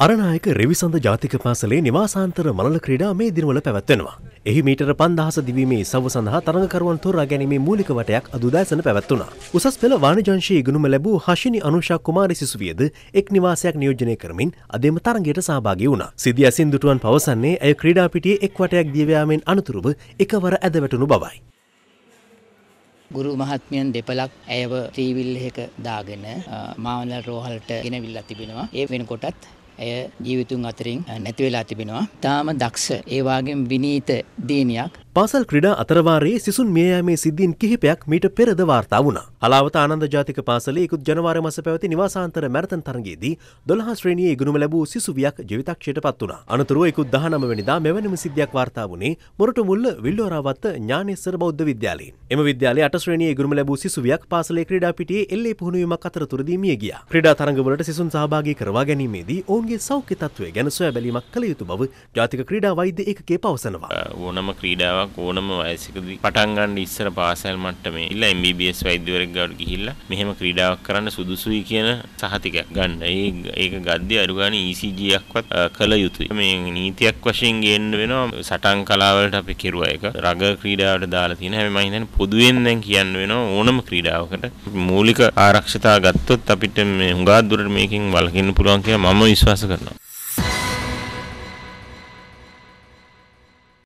අරනායක රෙවිසඳ ජාතික පාසලේ නිවාසාන්තර මලල ක්‍රීඩා මේ දිනවල පැවැත්වෙනවා. එහි මීටර 5000 දිවීමේ ඉසව්ව සඳහා තරඟකරුවන් තෝරා ගැනීමේ මූලික වටයක් අද උදෑසන පැවැත්වුණා. උසස් පෙළ වාණිජාංශයේ ඉගෙනුම ලැබූ හෂිනි අනුෂා කුමාරි සිසුවියද එක් නිවාසයක් නියෝජනය කරමින් අදෙම තරඟයට සහභාගී වුණා. සිදියා සින්දුටුවන් පවසන්නේ ඇය ක්‍රීඩා පිටියේ එක් වටයක් දිය යාමෙන් අනතුරුව එකවර ඇද වැටුණු බවයි. ගුරු මහත්මියන් දෙපළක් ඇයව ත්‍රිවිල් එක දාගෙන මාවනල් රෝහලට ගෙනවිල්ලා තිබෙනවා. ඒ වෙනකොටත් ඇය ජීවිතුන් අතරින් නැති වෙලා තිබෙනවා. තාම දක්ෂ ඒ වගේම විනීත දිනියක්. පාසල් ක්‍රීඩා අතරවාරයේ සිසුන් මිය යාමේ සිද්ධීන් කිහිපයක් මීට පෙරද වාර්තා වුණා. හලාවත ආනන්ද ජාතික පාසලේ ඉකුත් ජනවාරි මාස පැවති නිවාසාන්තර මැරතන් තරඟයේදී 12 ශ්‍රේණියේ ඉගෙනුම ලැබූ සිසුවියක් ජීවිතක්ෂයට පත් වුණා. අනතුරුව ඉකුත් 19 වෙනිදා මෙවැනිම සිද්ධියක් වාර්තා වුණේ මොරටුමුල්ල විල්ලෝරාවත්ත ඥානේශ්වර බෞද්ධ විද්‍යාලයෙන්. එම විද්‍යාලයේ 8 ශ්‍රේණියේ ඉගෙනුම ලැබූ සිසුවියක් පාසලේ ක්‍රීඩා පිටියේ එල්ලේ පුහුණුවීමක් අතරතුරදී මිය ගියා. ක්‍රීඩා තරඟවලට සිසුන් සහභාගී කරවා ගැනීමේදී ඔවුන්ගේ සෞඛ්‍ය තත්ත්වය ගැන සොයා බැලීමක් කළ යුතු බව ජාතික ක්‍රීඩා වෛද්‍ය ඒකකයේ පවසනවා. ඕනම ක්‍රීඩාවක් ඕනම වයසකදී පටන් ගන්න ඉස්සර පාසල් මට්ටමේ ඉල්ල MBBS වෛද්‍යවරයෙක් ගාවට ගිහිල්ලා මෙහෙම ක්‍රීඩාවක් කරන්න සුදුසුයි කියන සහතිකයක් ගන්න. ඒක ගද්දී අඩු ගානේ ECG එකක්වත් කළ යුතුයි. මේ නීතියක් වශයෙන් ගේන්න වෙනවා. සටන් කලාවලට අපි කෙරුවා එක. රග ක්‍රීඩාවට දාලා තියෙන හැබැයි මම හිතන්නේ පොදුවෙන් දැන් කියන්න වෙනවා ඕනම ක්‍රීඩාවකට මූලික ආරක්ෂතාව ගත්තොත් අපිට මේ හුඟා දුරට මේකෙන් වළකින්න පුළුවන් කියලා මම විශ්වාස කරනවා.